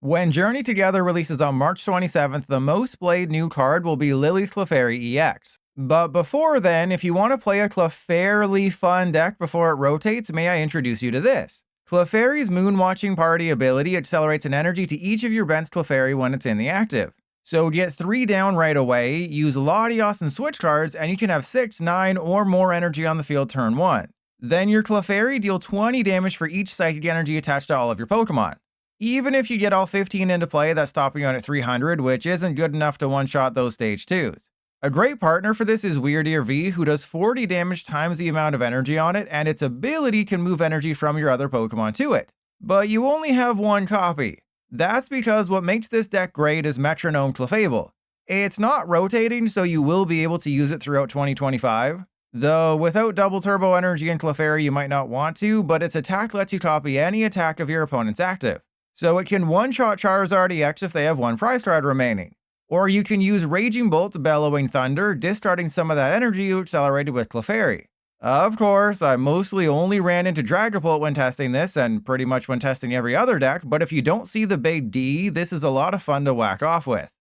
When Journey Together releases on March 27th, the most played new card will be Lily's Clefairy EX. But before then, if you want to play a Clefairy fun deck before it rotates, may I introduce you to this. Clefairy's Moonwatching Party ability accelerates an energy to each of your bench Clefairy when it's in the active. So get 3 down right away, use Latias and Switch cards, and you can have 6, 9, or more energy on the field turn 1. Then your Clefairy deal 20 damage for each psychic energy attached to all of your Pokemon. Even if you get all 15 into play, that's stopping you at 300, which isn't good enough to one-shot those stage 2s. A great partner for this is Wyrdeer V, who does 40 damage times the amount of energy on it, and its ability can move energy from your other Pokemon to it. But you only have 1 copy. That's because what makes this deck great is Metronome Clefable. It's not rotating, so you will be able to use it throughout 2025. Though without double turbo energy in Clefairy you might not want to, but its attack lets you copy any attack of your opponent's active. So it can one-shot Charizard EX if they have 1 prize card remaining. Or you can use Raging Bolt, Bellowing Thunder, discarding some of that energy you accelerated with Clefairy. Of course, I mostly only ran into Dragapult when testing this, and pretty much when testing every other deck, but if you don't see the big D, this is a lot of fun to whack off with.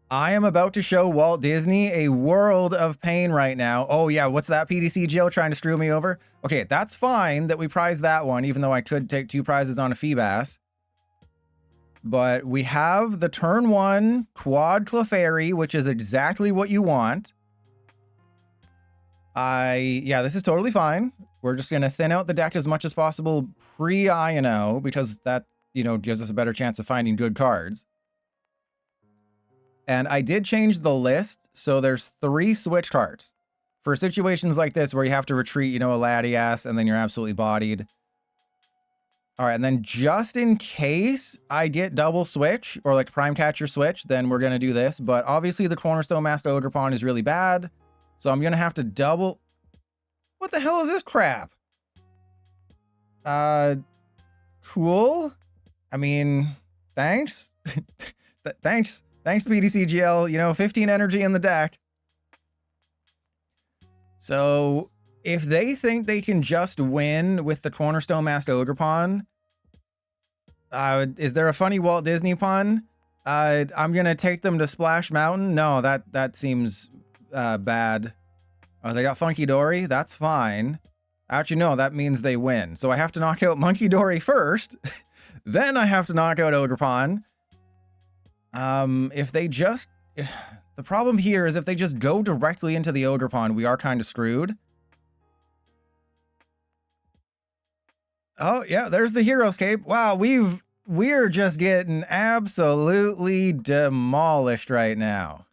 I am about to show Walt Disney a world of pain right now. Oh yeah, what's that, PTCGL trying to screw me over? Okay, that's fine that we prize that one, even though I could take 2 prizes on a Feebas. But we have the turn 1 quad Clefairy, which is exactly what you want. Yeah, this is totally fine. We're just going to thin out the deck as much as possible pre-Iono, because that, gives us a better chance of finding good cards. And I did change the list, so there's 3 switch cards. For situations like this where you have to retreat, a Latias, and then you're absolutely bodied. Alright, and then just in case I get double switch, or like Prime Catcher switch, then we're going to do this. But obviously the Cornerstone Masked Ogerpon is really bad. So I'm going to have to double... What the hell is this crap? Cool. I mean, thanks. Thanks, PTCGL. 15 energy in the deck. So, if they think they can just win with the Cornerstone Masked Ogerpon, is there a funny Walt Disney pun? I'm going to take them to Splash Mountain? No, that seems... bad. Oh, they got Funky Dory? That's fine. Actually, no, that means they win. So I have to knock out Monkey Dory first. Then I have to knock out Ogerpon. If they just... The problem here is if they just go directly into the Ogerpon, we are kind of screwed. Oh, yeah, there's the Hero's Cape. Wow, we're just getting absolutely demolished right now.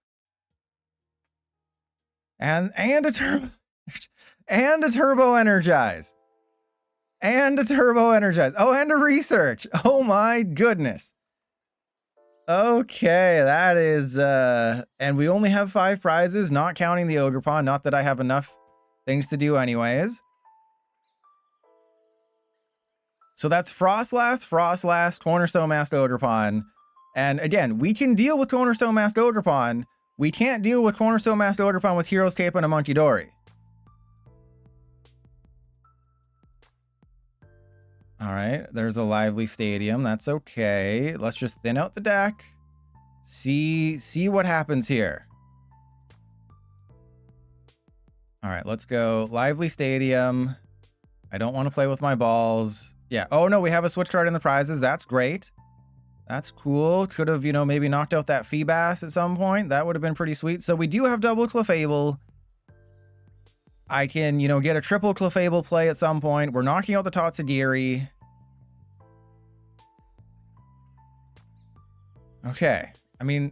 And a turbo and a turbo energize. And a turbo energize. Oh, and a research. Oh my goodness. Okay, that is and we only have 5 prizes, not counting the Ogerpon, not that I have enough things to do anyways. So that's Frostlass, Cornerstone Masked Ogerpon. And again, we can deal with Cornerstone Masked Ogerpon. We can't deal with Cornerstone Masked Ogerpon with Hero's Cape and a Monkey Dory. Alright, there's a Lively Stadium. That's okay. Let's just thin out the deck. See what happens here. Alright, let's go. Lively Stadium. I don't want to play with my balls. Yeah. Oh no, we have a switch card in the prizes. That's great. That's cool. Could have, maybe knocked out that Feebas at some point. That would have been pretty sweet. So we do have double Clefable. I can, get a triple Clefable play at some point. We're knocking out the Tatsugiri. Okay. I mean,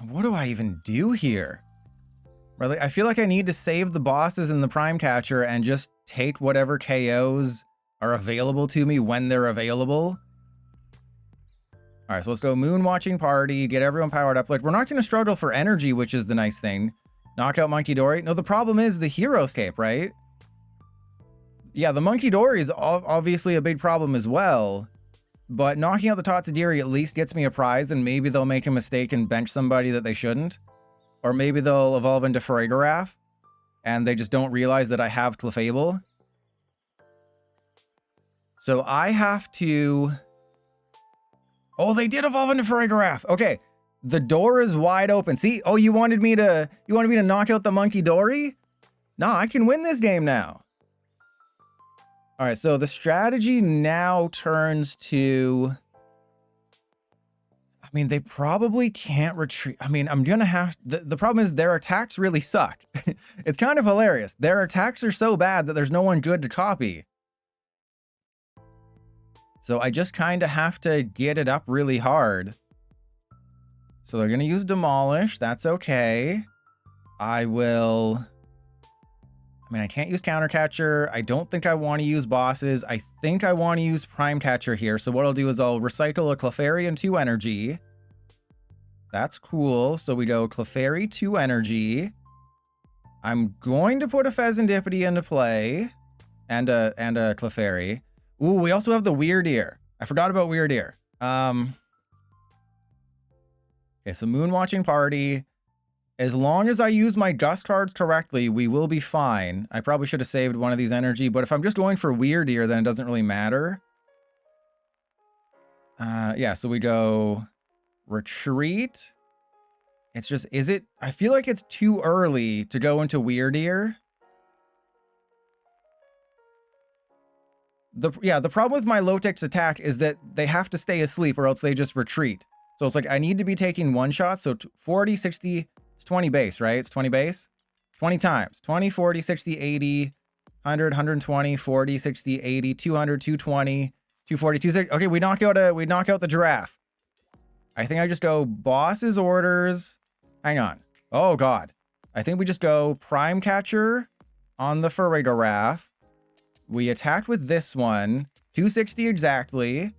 what do I even do here? Really, I feel like I need to save the bosses in the Prime Catcher and just take whatever KOs are available to me when they're available. All right, so let's go Moonwatching Party, get everyone powered up. Like, we're not going to struggle for energy, which is the nice thing. Knock out Monkey Dory. No, the problem is the Hero's Cape, right? Yeah, the Monkey Dory is obviously a big problem as well. But knocking out the Tatsugiri at least gets me a prize, and maybe they'll make a mistake and bench somebody that they shouldn't. Or maybe they'll evolve into Farigiraf, and they just don't realize that I have Clefable. So I have to... Oh, they did evolve into Farigiraf. Okay, the door is wide open. See? Oh, you wanted me to knock out the Monkey Dory? No, I can win this game now. All right, so the strategy now turns to... I mean, they probably can't retreat. I mean, I'm going to have... The problem is their attacks really suck. It's kind of hilarious. Their attacks are so bad that there's no one good to copy. So I just kind of have to get it up really hard. So they're going to use Demolish. That's okay. I will... I mean, I can't use Counter Catcher. I don't think I want to use bosses. I think I want to use Prime Catcher here. So what I'll do is I'll recycle a Clefairy and 2 energy. That's cool. So we go Clefairy, 2 energy. I'm going to put a Fezandipiti into play. And a Clefairy. Ooh, we also have the Wyrdeer. I forgot about Wyrdeer. Okay, so Moon Watching Party. As long as I use my Gust cards correctly, we will be fine. I probably should have saved one of these energy, but if I'm just going for Wyrdeer, then it doesn't really matter. Yeah, so we go Retreat. It's just, is it... I feel like it's too early to go into Wyrdeer. The problem with my Milotic's attack is that they have to stay asleep or else they just retreat. So it's like, I need to be taking one shot, so 40, 60... It's 20 base, right? It's 20 base? 20 times. 20, 40, 60, 80, 100, 120, 40, 60, 80, 200, 220, 240, 260. Okay, we knock out the giraffe. I think I just go boss's orders. Hang on. Oh, God. I think we just go Prime Catcher on the Farigiraf. We attacked with this one. 260 exactly.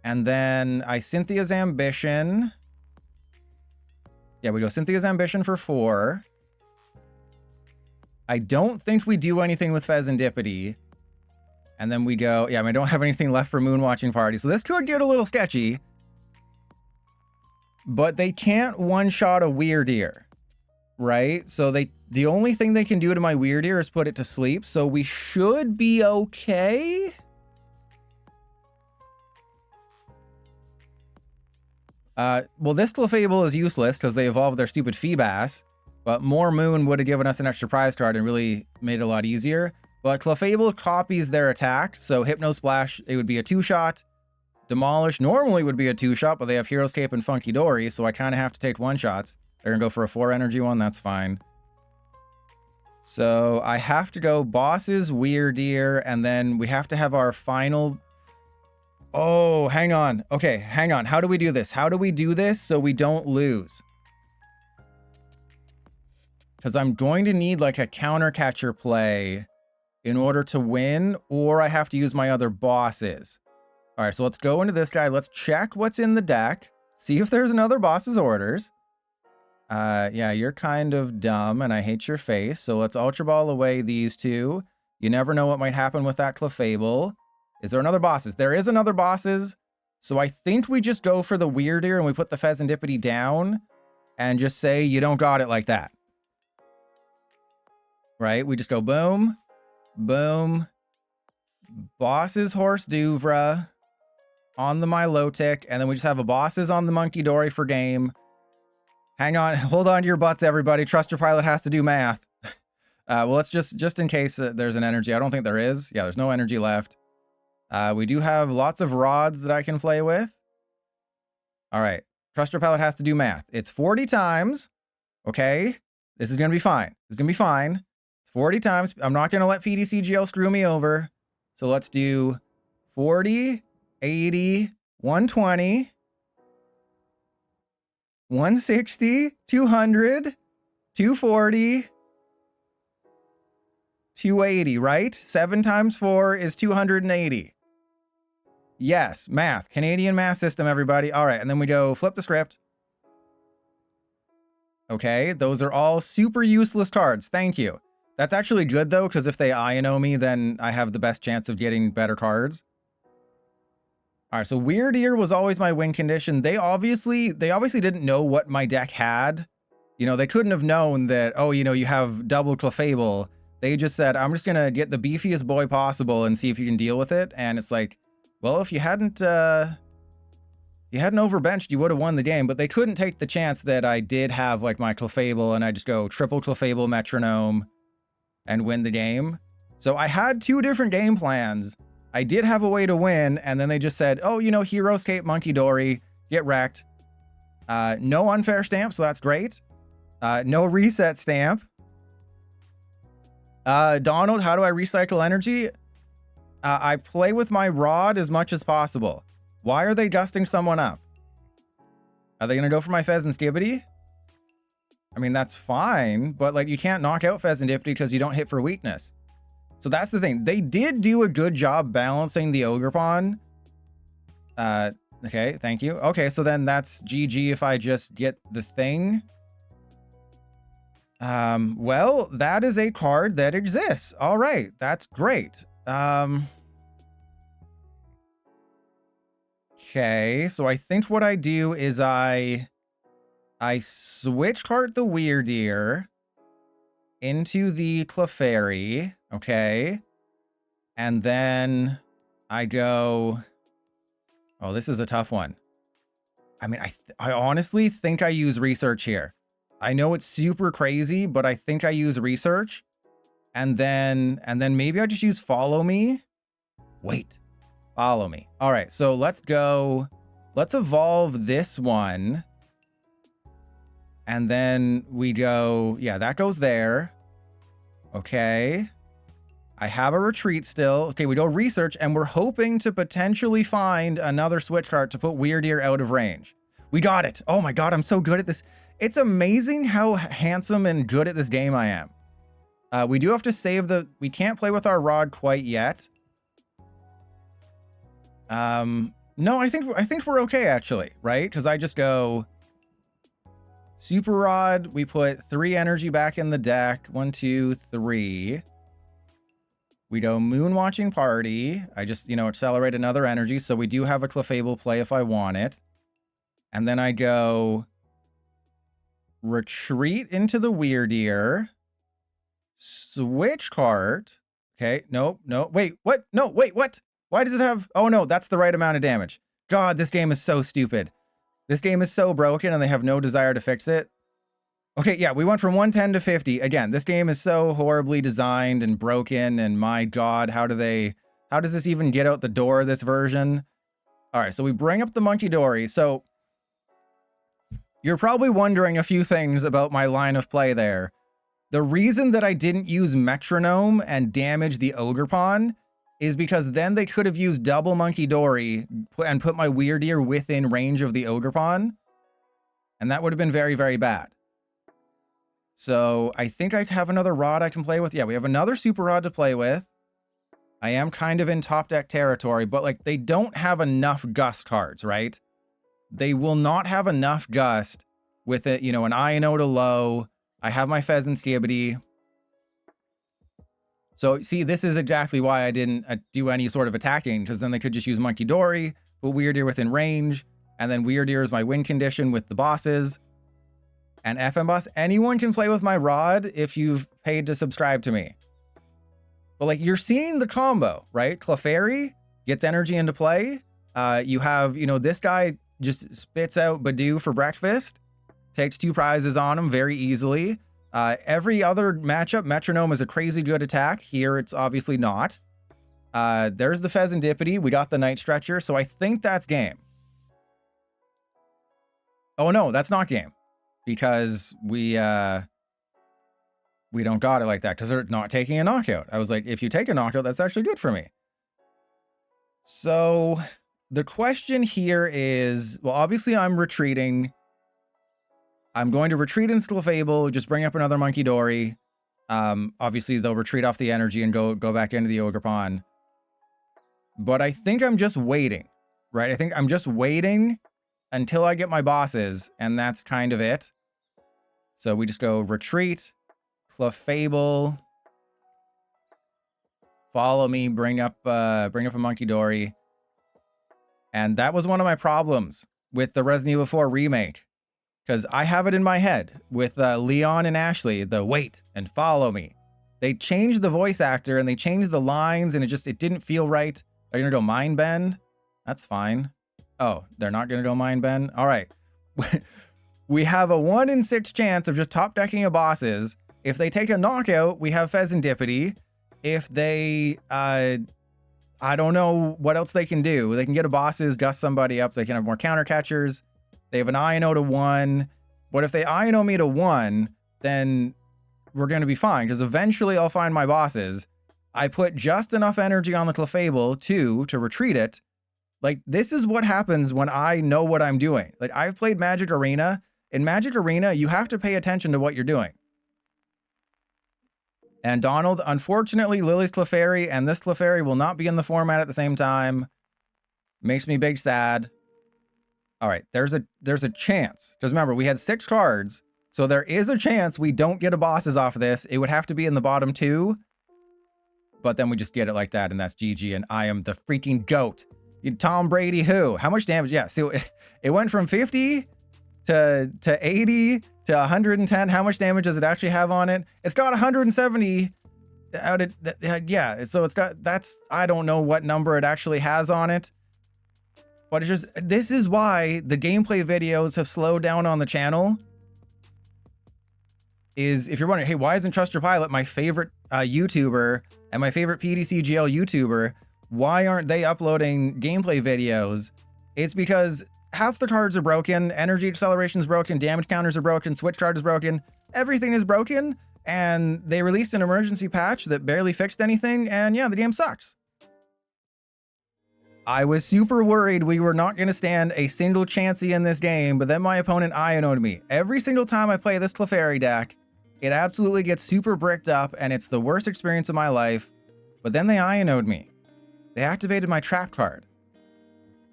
And then I Cynthia's Ambition. Yeah, we go Cynthia's Ambition for 4. I don't think we do anything with Fezandipiti. And then we go... Yeah, I mean, I don't have anything left for Moon Watching Party, so this could get a little sketchy. But they can't one-shot a Wyrdeer, right? So the only thing they can do to my Wyrdeer is put it to sleep, so we should be okay. Well, this Clefable is useless because they evolved their stupid Feebas, but more Moon would have given us an extra prize card and really made it a lot easier. But Clefable copies their attack, so Hypno Splash, it would be a 2-shot. Demolish normally would be a 2-shot, but they have Hero's Cape and Funky Dory, so I kind of have to take 1-shots. They're going to go for a 4 energy one, that's fine. So I have to go bosses, Wyrdeer, and then we have to have our final... Oh, hang on. Okay, hang on. How do we do this? How do we do this so we don't lose? Because I'm going to need like a Counter Catcher play in order to win, or I have to use my other bosses. All right, so let's go into this guy. Let's check what's in the deck. See if there's another boss's orders. Yeah, you're kind of dumb, and I hate your face. So let's Ultra Ball away these two. You never know what might happen with that Clefable. Is there another bosses? There is another bosses. So I think we just go for the Wyrdeer and we put the Fezandipiti down and just say you don't got it like that. Right? We just go boom, boom. Bosses Horse Duvra on the Milotic, and then we just have a bosses on the Monkey Dory for game. Hang on, hold on to your butts, everybody. Trust your pilot has to do math. Well, let's just in case there's an energy. I don't think there is. Yeah, there's no energy left. We do have lots of rods that I can play with. All right. Trust your pilot has to do math. It's 40 times. Okay. This is going to be fine. It's going to be fine. It's 40 times. I'm not going to let PTCGL screw me over. So let's do 40, 80, 120, 160, 200, 240, 280, right? 7 times 4 is 280. Yes, math. Canadian math system, everybody. All right, and then we go flip the script. Okay, those are all super useless cards. Thank you. That's actually good, though, because if they Iono me, then I have the best chance of getting better cards. All right, so Wyrdeer was always my win condition. They obviously didn't know what my deck had. You know, they couldn't have known that, oh, you know, you have double Clefable They just said, I'm just going to get the beefiest boy possible and see if you can deal with it. And it's like, well, if you hadn't overbenched, you would have won the game. But they couldn't take the chance that I did have like my Clefable and I just go triple Clefable Metronome and win the game. So I had 2 different game plans. I did have a way to win. And then they just said, oh, you know, Heroes Cape, Monkey Dory, get wrecked. No unfair stamp, so that's great. No reset stamp. Donald, how do I recycle energy? I play with my rod as much as possible. Why are they dusting someone up? Are they going to go for my Fezandipiti? I mean, that's fine, but like you can't knock out Fezandipiti because you don't hit for weakness. So that's the thing. They did do a good job balancing the Ogerpon. Okay, thank you. Okay, so then that's GG if I just get the thing. Well, that is a card that exists. All right, that's great. Okay, so I think what I do is I switch cart the Wyrdeer into the Clefairy, okay? And then I go... Oh, this is a tough one. I mean, I honestly think I use research here. I know it's super crazy, but I think I use research. And then maybe I just use follow me. Wait, follow me. All right, so let's go. Let's evolve this one. And then we go, yeah, that goes there. Okay. I have a retreat still. Okay, we go research, and we're hoping to potentially find another switch cart to put Wyrdeer out of range. We got it. Oh my god, I'm so good at this. It's amazing how handsome and good at this game I am. We do have to save the... We can't play with our rod quite yet. No, I think we're okay, actually, right? Because I just go... Super Rod, we put 3 energy back in the deck. 1, 2, 3. We go Moon Watching Party. I just, you know, accelerate another energy. So we do have a Clefable play if I want it. And then I go retreat into the Wyrdeer. Switch cart. Okay. No. Wait, what? No, wait, what? Why does it have... Oh, no, that's the right amount of damage. God, this game is so stupid. This game is so broken and they have no desire to fix it. Okay, yeah, we went from 110 to 50. Again, this game is so horribly designed and broken, and my god, how does this even get out the door, this version? All right, so we bring up the Monkey Dory. So you're probably wondering a few things about my line of play there. The reason that I didn't use Metronome and damage the Ogerpon is because then they could have used double Monkey Dory and put my Wyrdeer within range of the Ogerpon, and that would have been very, very bad. So I think I have another rod I can play with. Yeah, we have another super rod to play with. I am kind of in top deck territory, but like they don't have enough gust cards, right? They will not have enough gust with it, you know, an Iono to low. I have my Fezandipiti. So see, this is exactly why I didn't do any sort of attacking, because then they could just use Monkey Dory, put Wyrdeer within range, and then Wyrdeer is my win condition with the bosses. And FM Boss, anyone can play with my rod if you've paid to subscribe to me. But like, you're seeing the combo, right? Clefairy gets energy into play. You have, you know, this guy just spits out Badoo for breakfast. Takes 2 prizes on him very easily. Every other matchup, Metronome is a crazy good attack. Here, it's obviously not. There's the Fezandipiti. We got the Night Stretcher. So I think that's game. Oh, no, that's not game. Because we don't got it like that, because they're not taking a knockout. I was like, if you take a knockout, that's actually good for me. So the question here is, well, obviously I'm retreating. I'm going to retreat into Clefable, just bring up another Monkey Dory. Obviously they'll retreat off the energy and go back into the Ogerpon. But I think I'm just waiting, right? I think I'm just waiting until I get my bosses, and that's kind of it. So we just go retreat, Clefable, follow me, bring up a Monkey Dory. And that was one of my problems with the Resident Evil 4 remake, because I have it in my head with Leon and Ashley, the wait and follow me. They changed the voice actor and they changed the lines and it didn't feel right. Are you gonna go Mind Bend? That's fine. Oh, they're not gonna go Mind Bend? All right. We have a 1 in 6 chance of just top decking a bosses. If they take a knockout, we have Fezandipiti. If they, I don't know what else they can do. They can get a bosses, dust somebody up. They can have more counter catchers. They have an Iono to 1. But if they Iono me to 1, then we're going to be fine, because eventually I'll find my bosses. I put just enough energy on the Clefable to retreat it. Like, this is what happens when I know what I'm doing. Like, I've played Magic Arena. In Magic Arena, you have to pay attention to what you're doing. And Donald, unfortunately, Lily's Clefairy and this Clefairy will not be in the format at the same time. Makes me big sad. All right, there's a chance. Because remember, we had 6 cards. So there is a chance we don't get a bosses off of this. It would have to be in the bottom 2. But then we just get it like that, and that's GG, and I am the freaking GOAT. Tom Brady who? How much damage? Yeah, so it went from 50 to 80 to 110. How much damage does it actually have on it? It's got 170 out of, yeah, so it's got, that's, I don't know what number it actually has on it. But it's just, this is why the gameplay videos have slowed down on the channel. Is if you're wondering, hey, why isn't Trust Your Pilot my favorite YouTuber and my favorite PTCGL YouTuber? Why aren't they uploading gameplay videos? It's because half the cards are broken, energy acceleration is broken, damage counters are broken, switch card is broken, everything is broken, and they released an emergency patch that barely fixed anything, and yeah, the game sucks. I was super worried we were not going to stand a single chancey in this game, but then my opponent Iono'd me. Every single time I play this Clefairy deck, it absolutely gets super bricked up, and it's the worst experience of my life. But then they Iono'd me. They activated my trap card.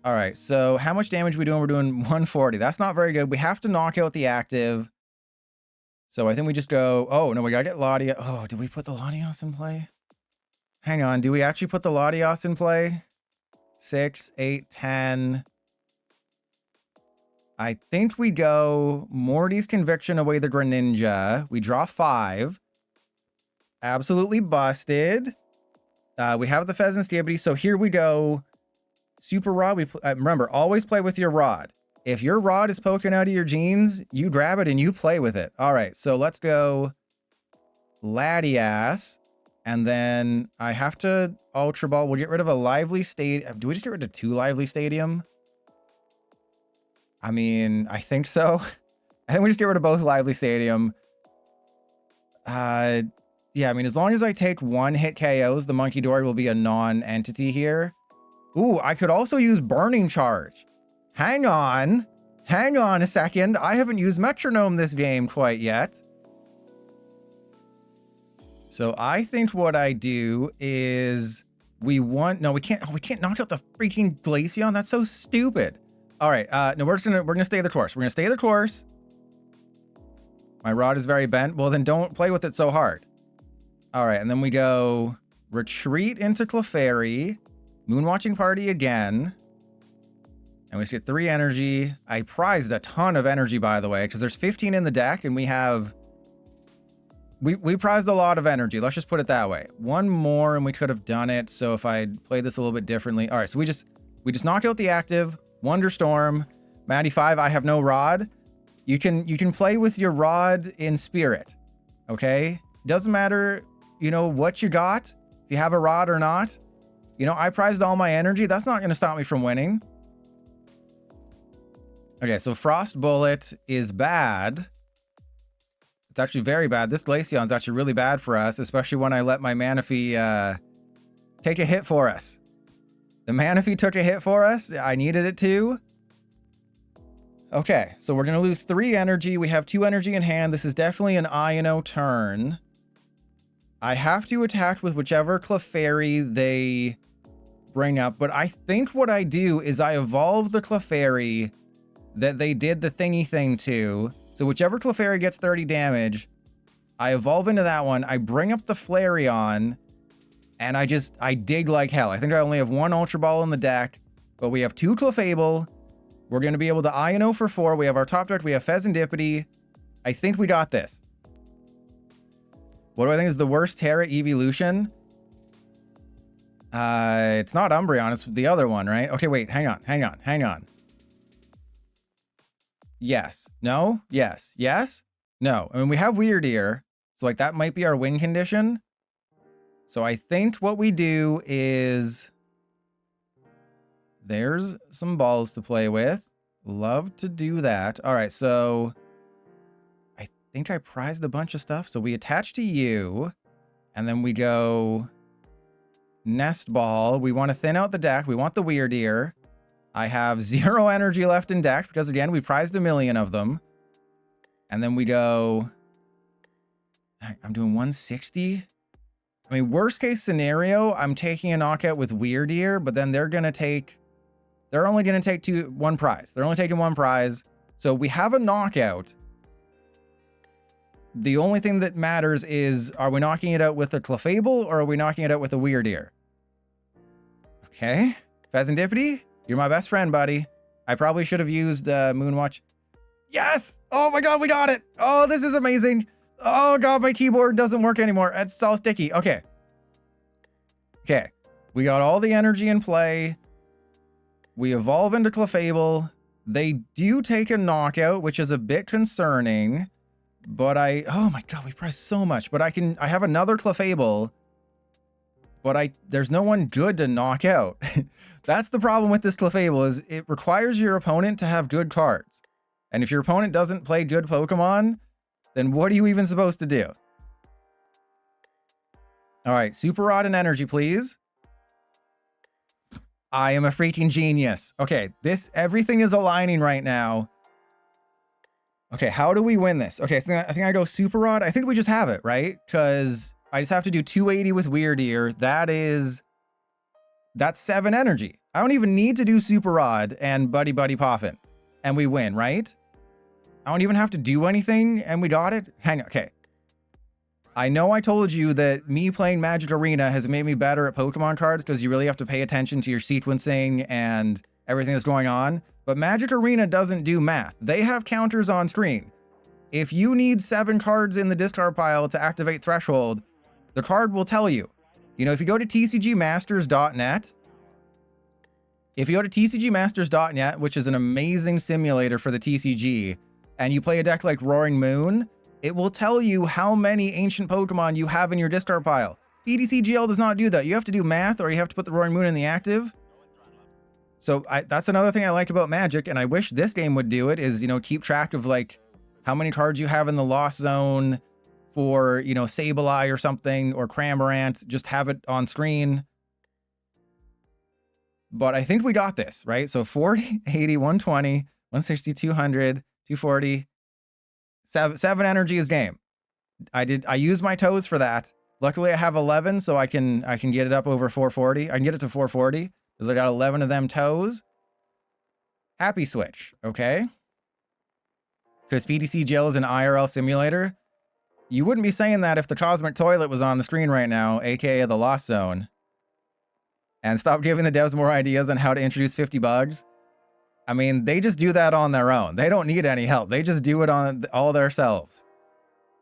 All right, so how much damage are we doing? We're doing 140. That's not very good. We have to knock out the active. So I think we just go, oh, no, we gotta get Latias. Oh, did we put the Latias in play? Hang on, do we actually put the Latias in play? 6, 8, 10. I think we go Morty's Conviction away the Greninja. We draw 5. Absolutely busted. We have the Fezandipiti, so here we go. Super Rod. Remember, always play with your rod. If your rod is poking out of your jeans, you grab it and you play with it. All right, so let's go Latias. And then I have to Ultra Ball. We'll get rid of a Lively Stadium. Do we just get rid of 2 Lively Stadium? I mean, I think so. I think we just get rid of both Lively Stadium. Yeah, I mean, as long as I take 1 hit KOs, the Monkey Dory will be a non-entity here. Ooh, I could also use Burning Charge. Hang on. Hang on a second. I haven't used Metronome this game quite yet. So I think what I do is we can't knock out the freaking Glaceon. That's so stupid. All right, no, we're gonna stay the course. We're gonna stay the course. My rod is very bent. Well, then don't play with it so hard. All right, and then we go retreat into Clefairy, Moonwatching Party again, and we just get 3 energy. I prized a ton of energy, by the way, because there's 15 in the deck, and we have. We prized a lot of energy. Let's just put it that way. 1 more and we could have done it. So if I played this a little bit differently. All right, so we just knock out the active. Wonderstorm. Maddie 5, I have no rod. You can play with your rod in spirit. Okay? Doesn't matter, you know, what you got. If you have a rod or not. You know, I prized all my energy. That's not going to stop me from winning. Okay, so Frost Bullet is bad. It's actually very bad. This Glaceon is actually really bad for us, especially when I let my Manaphy take a hit for us. The Manaphy took a hit for us. I needed it to. Okay, so we're going to lose 3 energy. We have 2 energy in hand. This is definitely an Iono turn. I have to attack with whichever Clefairy they bring up, but I think what I do is I evolve the Clefairy that they did the thingy thing to. So whichever Clefairy gets 30 damage, I evolve into that one. I bring up the Flareon, and I dig like hell. I think I only have 1 Ultra Ball in the deck, but we have 2 Clefable. We're going to be able to Iono for 4. We have our top deck. We have Fezandipiti. I think we got this. What do I think is the worst Terra evolution? It's not Umbreon, it's the other one, right? Okay, wait, hang on. Yes. No? Yes. Yes? No. I mean, we have Wyrdeer, so like that might be our win condition. So I think what we do is... There's some balls to play with. Love to do that. All right, so... I think I prized a bunch of stuff. So we attach to you, and then we go... Nest Ball. We want to thin out the deck. We want the Wyrdeer. I have 0 energy left in deck because, again, we prized 1 million of them. And then we go... I'm doing 160. I mean, worst case scenario, I'm taking a knockout with Wyrdeer, but then they're going to take... They're only going to take one prize. They're only taking 1 prize. So we have a knockout. The only thing that matters is, are we knocking it out with a Clefable or are we knocking it out with a Wyrdeer? Okay. Fezandipiti, you're my best friend, buddy. I probably should have used Moonwatch. Yes! Oh my god, we got it! Oh, this is amazing! Oh god, my keyboard doesn't work anymore. It's all sticky. Okay. Okay. We got all the energy in play. We evolve into Clefable. They do take a knockout, which is a bit concerning. But oh my god, we pressed so much. But I have another Clefable. But there's no one good to knock out. That's the problem with this Clefable, is it requires your opponent to have good cards. And if your opponent doesn't play good Pokemon, then what are you even supposed to do? All right, Super Rod and Energy, please. I am a freaking genius. Okay, everything is aligning right now. Okay, how do we win this? Okay, so I think I go Super Rod. I think we just have it, right? Because I just have to do 280 with Wyrdeer. That's 7 energy. I don't even need to do Super Rod and Buddy-Buddy Poffin. And we win, right? I don't even have to do anything, and we got it? Hang on, okay. I know I told you that me playing Magic Arena has made me better at Pokemon cards because you really have to pay attention to your sequencing and everything that's going on. But Magic Arena doesn't do math. They have counters on screen. If you need 7 cards in the discard pile to activate Threshold, the card will tell you. You know, if you go to tcgmasters.net, which is an amazing simulator for the TCG, and you play a deck like Roaring Moon, it will tell you how many ancient Pokemon you have in your discard pile. PTCGL does not do that. You have to do math, or you have to put the Roaring Moon in the active. So that's another thing I like about Magic, and I wish this game would do it, is, you know, keep track of, like, how many cards you have in the Lost Zone for, you know, Sableye or something, or Cramorant. Just have it on screen. But I think we got this, right? So 40, 80, 120, 160, 200, 240... 7 energy is game. I used my toes for that. Luckily I have 11, so I can get it up over 440. I can get it to 440 because I got 11 of them toes. Happy switch, okay? So it's PTCGL is an IRL simulator. You wouldn't be saying that if the Cosmic Toilet was on the screen right now, aka the Lost Zone. And stop giving the devs more ideas on how to introduce 50 bugs. I mean, they just do that on their own. They don't need any help. They just do it on all themselves.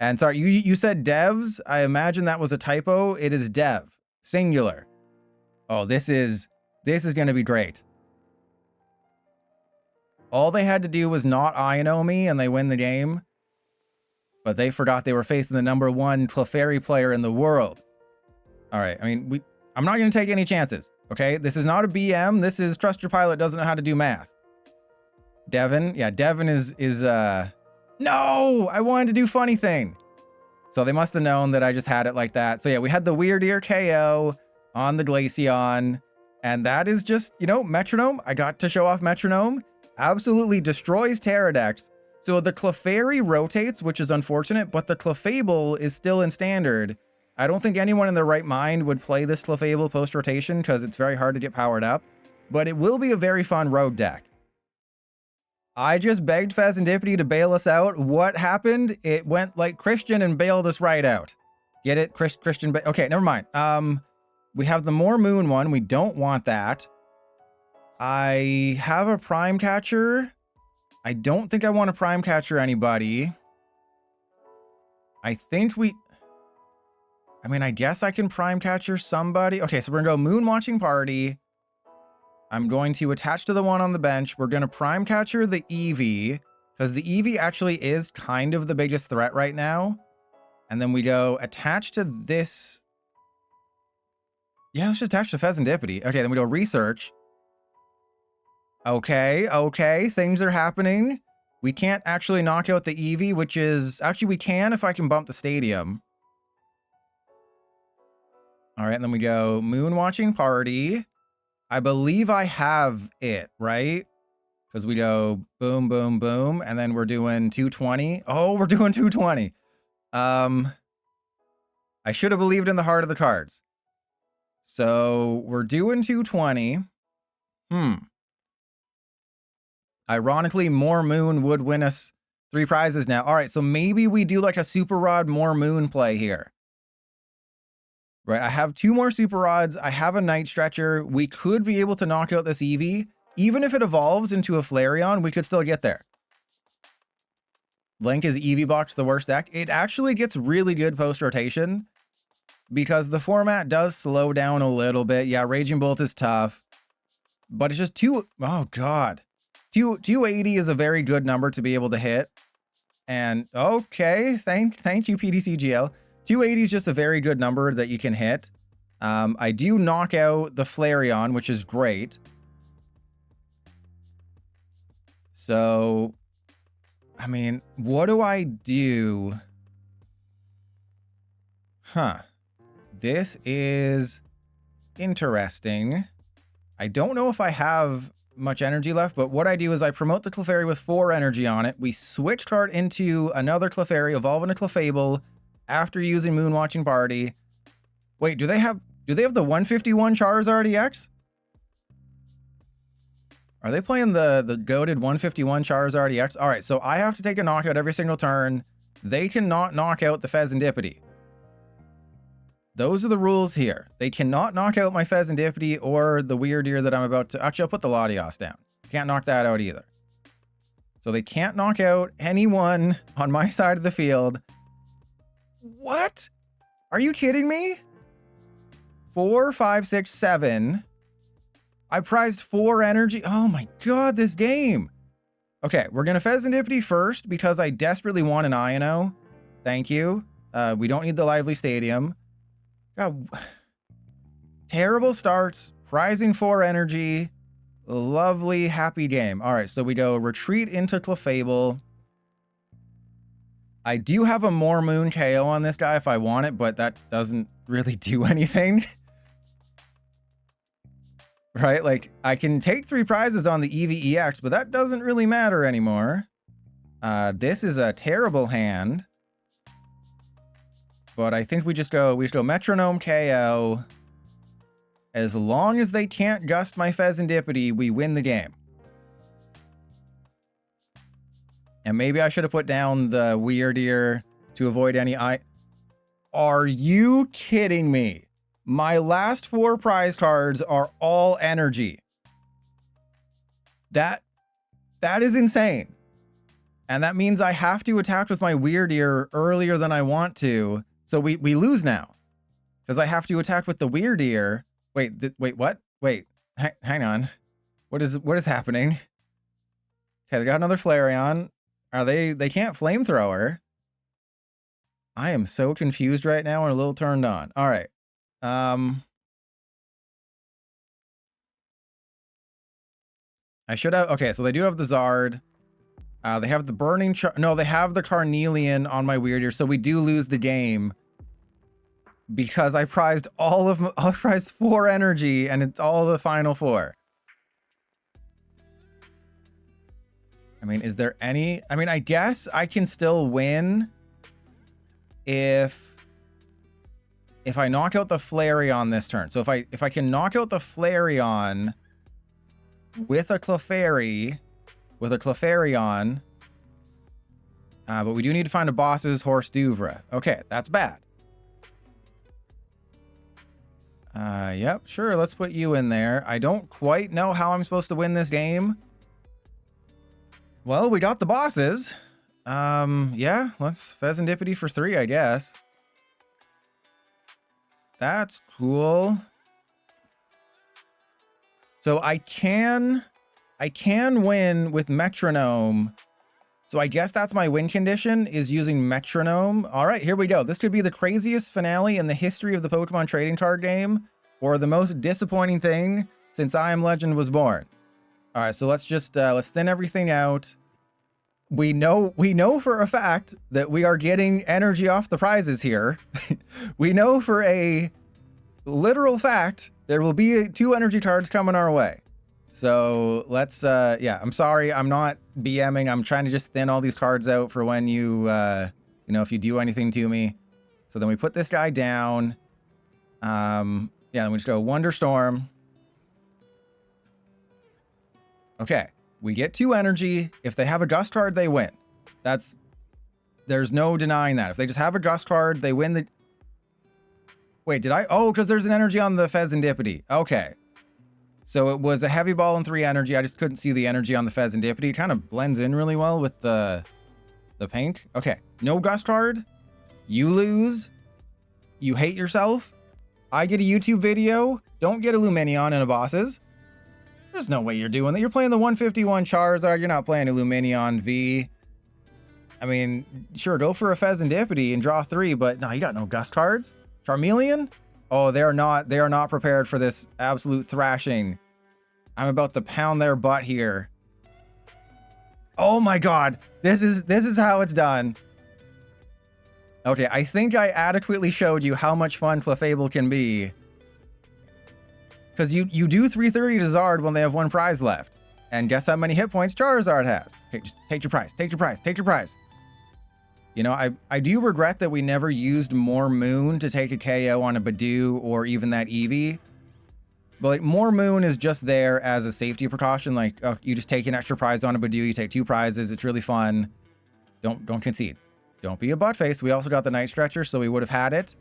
And sorry, you said devs. I imagine that was a typo. It is dev, singular. Oh, this is going to be great. All they had to do was not Iono me, and they win the game. But they forgot they were facing the #1 Clefairy player in the world. All right, I mean, I'm not going to take any chances. Okay, this is not a BM. This is Trust Your Pilot doesn't know how to do math. Devin, yeah, Devin is no, I wanted to do funny thing. So they must have known that I just had it like that. So yeah, we had the Wyrdeer KO on the Glaceon, and that is just, you know, Metronome. I got to show off Metronome. Absolutely destroys Terra decks. So the Clefairy rotates, which is unfortunate, but the Clefable is still in standard. I don't think anyone in their right mind would play this Clefable post-rotation because it's very hard to get powered up, but it will be a very fun rogue deck. I just begged Fezandipiti to bail us out. What happened? It went like Christian and bailed us right out. Get it? Christian. Okay, never mind. We have the More Moon one. We don't want that. I have a Prime Catcher. I don't think I want to Prime Catcher anybody. I think I mean, I guess I can Prime Catcher somebody. Okay, so we're going to go Moon Watching Party. I'm going to attach to the one on the bench. We're going to Prime Catcher the Eevee, because the Eevee actually is kind of the biggest threat right now. And then we go attach to this. Yeah, let's just attach to Fezandipiti. Okay, then we go research. Okay, okay, things are happening. We can't actually knock out the Eevee, which is... Actually, we can if I can bump the stadium. All right, and then we go Moon Watching Party. I believe I have it, right? Because we go boom, boom, boom, and then we're doing 220. Oh, we're doing 220. I should have believed in the heart of the cards. So we're doing 220. Ironically, more Moon would win us 3 prizes now. All right, so maybe we do like a Super Rod more Moon play here. Right, I have 2 more Super Rods. I have a Night Stretcher. We could be able to knock out this Eevee. Even if it evolves into a Flareon, we could still get there. Link is Eevee box the worst deck. It actually gets really good post-rotation because the format does slow down a little bit. Yeah, Raging Bolt is tough. But it's just oh god. 280 is a very good number to be able to hit. And okay, thank you, PTCGL. 280 is just a very good number that you can hit. I do knock out the Flareon, which is great. So, I mean, what do I do? Huh. This is interesting. I don't know if I have much energy left, but what I do is I promote the Clefairy with 4 energy on it. We switch card into another Clefairy, evolve into Clefable after using Moon Watching Party. Wait, do they have the 151 Charizard EX? Are they playing the goated 151 Charizard EX? All right, so I have to take a knockout every single turn. They cannot knock out the Fezandipiti. Those are the rules here. They cannot knock out my Fezandipiti or the Wyrdeer that I'm about to... Actually, I'll put the Latias down. Can't knock that out either. So they can't knock out anyone on my side of the field. What? Are you kidding me? 4, 5, 6, 7. I prized 4 energy. Oh my god, this game. Okay, we're going to Fezandipiti first because I desperately want an Iono. Thank you. We don't need the Lively Stadium. God. Terrible starts. Prizing 4 energy. Lovely, happy game. All right, so we go retreat into Clefable. I do have a more Moon KO on this guy if I want it, but that doesn't really do anything. Right? Like, I can take 3 prizes on the Eevee EX, but that doesn't really matter anymore. This is a terrible hand. But I think we just go Metronome KO. As long as they can't gust my Fezandipiti, we win the game. And maybe I should have put down the Wyrdeer to avoid any Are you kidding me? My last 4 prize cards are all energy. That is insane. And that means I have to attack with my Wyrdeer earlier than I want to. So we lose now. Because I have to attack with the Wyrdeer. Wait, wait, what? Wait, hang on. What is happening? Okay, they got another Flareon. They can't flamethrower. I am so confused right now and a little turned on. All right. I should have... Okay, so they do have the Zard. They have the Burning... No, they have the Carnelian on my Wyrdeer, so we do lose the game. Because I prized I prized 4 energy, and it's all the final 4. I mean, is there any... I mean, I guess I can still win if I knock out the Flareon this turn. So if I can knock out the Flareon with a Clefairy, with a Clefairyon, but we do need to find a boss's Horse Duvra. Okay, that's bad. Yep, sure, let's put you in there. I don't quite know how I'm supposed to win this game. Well, we got the bosses. Yeah, let's Fezandipiti for 3, I guess. That's cool. So I can win with Metronome. So I guess that's my win condition, is using Metronome. All right, here we go. This could be the craziest finale in the history of the Pokemon trading card game, or the most disappointing thing since I Am Legend was born. All right, so let's just let's thin everything out. We know for a fact that we are getting energy off the prizes here. We know for a literal fact there will be 2 energy cards coming our way. So let's, yeah, I'm sorry, I'm not BMing. I'm trying to just thin all these cards out for when you, you know, if you do anything to me. So then we put this guy down. Yeah, then we just go Wonderstorm. Okay, we get 2 energy. If they have a Gust card, they win. There's no denying that. If they just have a Gust card, they win the... Wait, did I? Oh, because there's an energy on the Fezandipiti. Okay. So it was a heavy ball and 3 energy. I just couldn't see the energy on the Fezandipiti. It kind of blends in really well with the pink. Okay. No Gust card. You lose. You hate yourself. I get a YouTube video. Don't get a Luminion in a bosses. There's no way you're doing that. You're playing the 151 Charizard. You're not playing a Luminion V. I mean, sure, go for a Fezandipiti and draw 3, but no, you got no Gust cards. Charmeleon? Oh, they are not prepared for this absolute thrashing. I'm about to pound their butt here. Oh my god. This is how it's done. Okay, I think I adequately showed you how much fun Clefable can be. Because you do 330 to Zard when they have 1 prize left. And guess how many hit points Charizard has? Okay, just take your prize, take your prize, take your prize. You know, I do regret that we never used more Moon to take a KO on a Badoo or even that Eevee. But like, more Moon is just there as a safety precaution. Like, oh, you just take an extra prize on a Badoo, you take 2 prizes, it's really fun. Don't concede. Don't be a buttface. We also got the Night Stretcher, so we would have had it.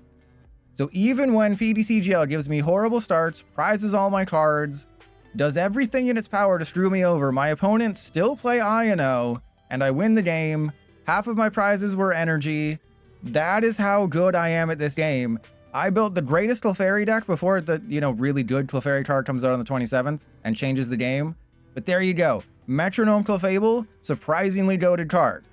So even when PTCGL gives me horrible starts, prizes all my cards, does everything in its power to screw me over, my opponents still play Iono, and I win the game. Half of my prizes were energy. That is how good I am at this game. I built the greatest Clefairy deck before the, you know, really good Clefairy card comes out on the 27th and changes the game. But there you go. Metronome Clefable, surprisingly goated card.